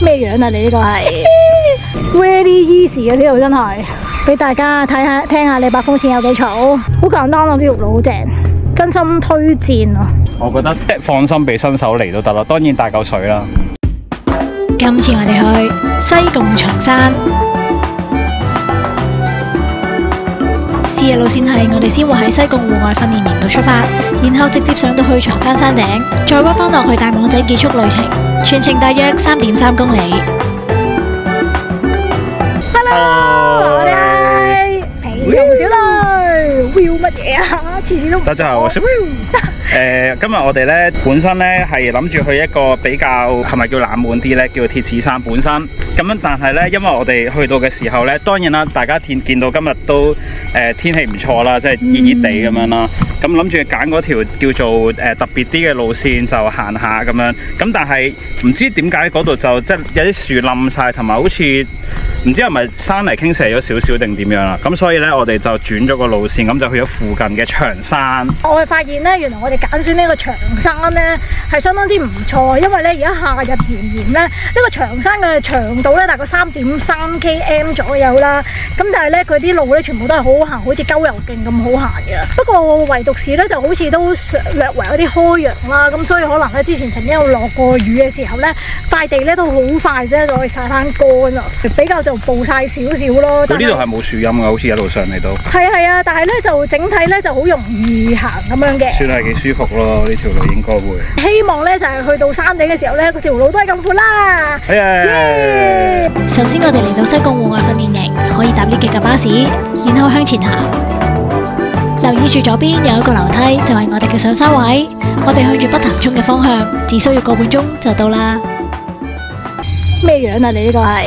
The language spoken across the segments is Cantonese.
咩樣啊？你呢個係 very easy 啊！呢度真係俾大家睇下聽下你把風扇有幾嘈，好簡單啊！呢條路好正，真心推薦啊！我覺得放心俾新手嚟都得啦，當然帶夠水啦。今次我哋去西貢長山，試嘅路線係我哋先會喺西貢戶外訓練營度出發，然後直接上到去長山山頂，再屈翻落去大網仔結束旅程，全程大約3.3公里。Hello， 我哋係皮熊小隊 ，Will 乜嘢啊？次次都唔大家好，我係 Will。今日我哋咧本身咧係諗住去一個比較係咪叫冷門啲咧，叫鐵齒山本身咁樣，但係咧因為我哋去到嘅時候咧，當然啦，大家見到今日都天氣唔錯啦，即係熱熱地咁樣啦。咁諗住揀嗰條叫做特別啲嘅路線就行下咁樣。咁但係唔知點解嗰度就即係有啲樹冧晒，同埋好似唔知係咪山泥傾瀉咗少少定點樣啦。咁所以咧我哋就轉咗個路線，咁就去咗附近嘅長山。我哋發現咧，原來我哋揀選呢個長山咧係相當之唔錯，因為咧而家夏日炎炎咧，呢個長山嘅長度咧大概3.3 km 左右啦。咁但係咧佢啲路咧全部都係好好行，好似郊遊徑咁好行嘅。不過唯獨是咧就好似都略為有啲開揚啦，咁所以可能咧之前曾經有落過雨嘅時候咧，塊地咧都好快啫就可以曬翻乾啊，比較就暴曬少少咯。佢呢度係冇樹蔭嘅，好似一路上嚟都係啊，但係咧就整體咧就好容易行咁樣嘅，算係幾舒服咯。呢條路應該會希望咧就係去到山頂嘅時候咧，嗰條路都係咁闊啦。首先我哋嚟到西貢戶外訓練營，可以搭呢幾架巴士，然後向前行。留意住左邊有一個樓梯，就係我哋嘅上山位。我哋向住北潭涌嘅方向，只需要個半鐘就到啦。咩樣啊？你呢個係？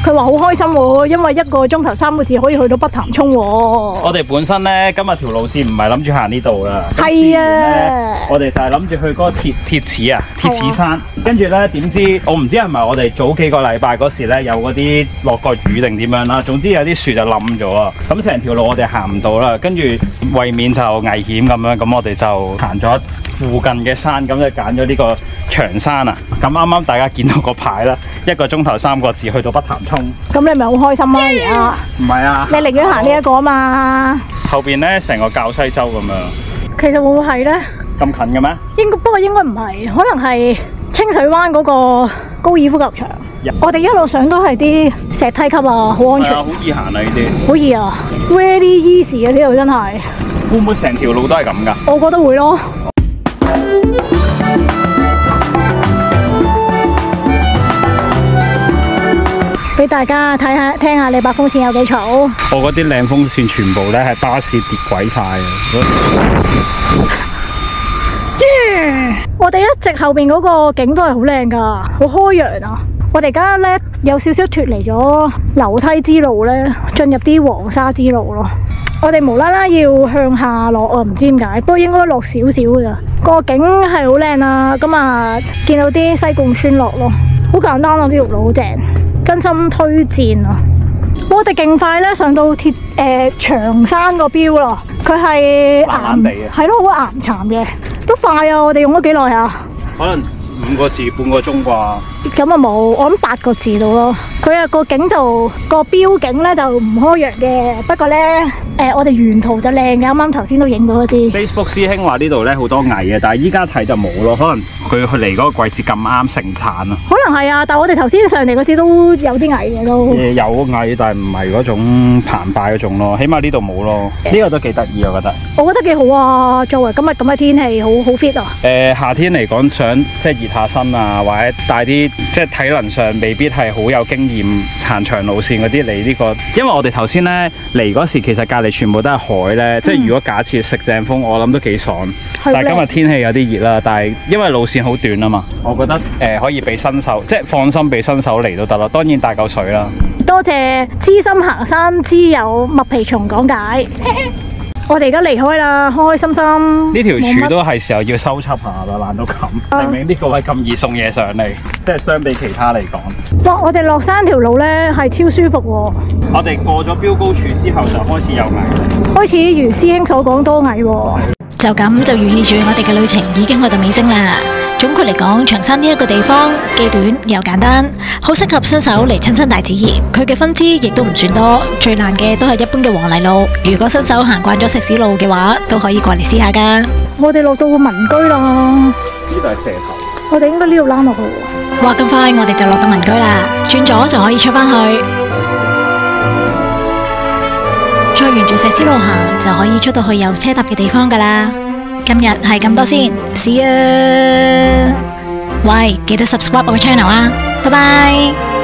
佢話好開心喎，因為1個鐘頭3個字可以去到北潭涌喎。我哋本身咧今日條路線唔係諗住行呢度噶，係啊，我哋就係諗住去嗰個鐵齒啊，鐵齒山。跟住咧點知我唔知係咪我哋早幾個禮拜嗰時咧有嗰啲落過雨定點樣啦，總之有啲樹就冧咗啊，咁成條路我哋行唔到啦。跟住為免就危險咁樣，咁我哋就行咗附近嘅山，咁就揀咗呢個長山啊。咁啱啱大家見到個牌啦，1個鐘頭3個字去到北潭涌。咁你咪好開心啊？而家唔係啊，你寧願行呢一個啊嘛。後邊咧成個滘西洲咁樣。其實會唔會係咧？咁近嘅咩？不過應該唔係，可能係清水灣嗰個高爾夫球場。我哋一路上都係啲石梯級啊，好安全。好易行啊呢啲。好易啊 ，very easy 啊！呢度真係。會唔會成條路都係咁㗎？我覺得會咯。俾大家睇下聽下你把風扇有幾嘈。我嗰啲靚風扇全部咧係巴士跌鬼晒啊！我哋一直後邊嗰個景都係好靚噶，好開揚啊！我哋而家咧有少少脫離咗樓梯之路咧，進入啲黃沙之路咯。我哋無啦啦要向下落啊，唔知點解，不過應該落少少噶咋。個景係好靚啊，咁啊見到啲西貢村落咯，好簡單啊！呢條路好正，真心推薦啊！我哋勁快咧上到長山個標咯，佢係岩地嘅，係咯，好岩巉嘅，都快啊！我哋用咗幾耐啊？可能5個字半個鐘啩。咁啊冇，我諗8個字到咯。佢啊個景就個標景咧就唔開揚嘅，不過咧我哋沿途就靚嘅，啱啱頭先都影到一啲。Facebook 師兄話呢度咧好多蟻嘅，但係依家睇就冇咯，可能佢嚟嗰個季節咁啱盛產啊。可能係啊，但係我哋頭先上嚟嗰時都有啲蟻嘅都。有蟻，但係唔係嗰種澎湃嗰種咯，起碼呢度冇咯。呢個都幾得意，我覺得。我覺得幾好啊！作為今日咁嘅天氣，好 fit 啊。夏天嚟講，想即係熱下身啊，或者帶啲即係體能上未必係好有經驗行長路線嗰啲嚟呢個，因為我哋頭先咧嚟嗰時其實隔離全部都係海咧，即係如果假設食正風，我諗都幾爽。但係今日天氣有啲熱啦，但係因為路線好短啊嘛，我覺得可以俾新手即係放心俾新手嚟都得啦，當然帶夠水啦。多謝資深行山之友麥皮蟲講解。我哋而家離開啦，開開心心。呢條柱都係時候要修葺下啦，爛到咁。明明呢個位咁易送嘢上嚟，即係相比其他嚟講。哇！我哋落山條路咧係超舒服喎。我哋過咗標高柱之後就開始有蟻，開始如師兄所講多蟻喎。就咁就預意住我哋嘅旅程已經去到尾聲啦。總括嚟講，長山呢一個地方既短又簡單，好適合新手嚟親親大自然。佢嘅分支亦都唔算多，最難嘅都係一般嘅黃泥路。如果新手行慣咗石屎路嘅話，都可以過嚟試下噶。我哋落到民居啦，呢度係蛇頭，我哋應該呢度躝落去喎。哇，咁快我哋就落到民居啦，轉左就可以出返去，再沿住石屎路行就可以出到去有車搭嘅地方噶啦。今日係咁多先，See you！喂，記得 subscribe 我嘅 channel啊，拜拜。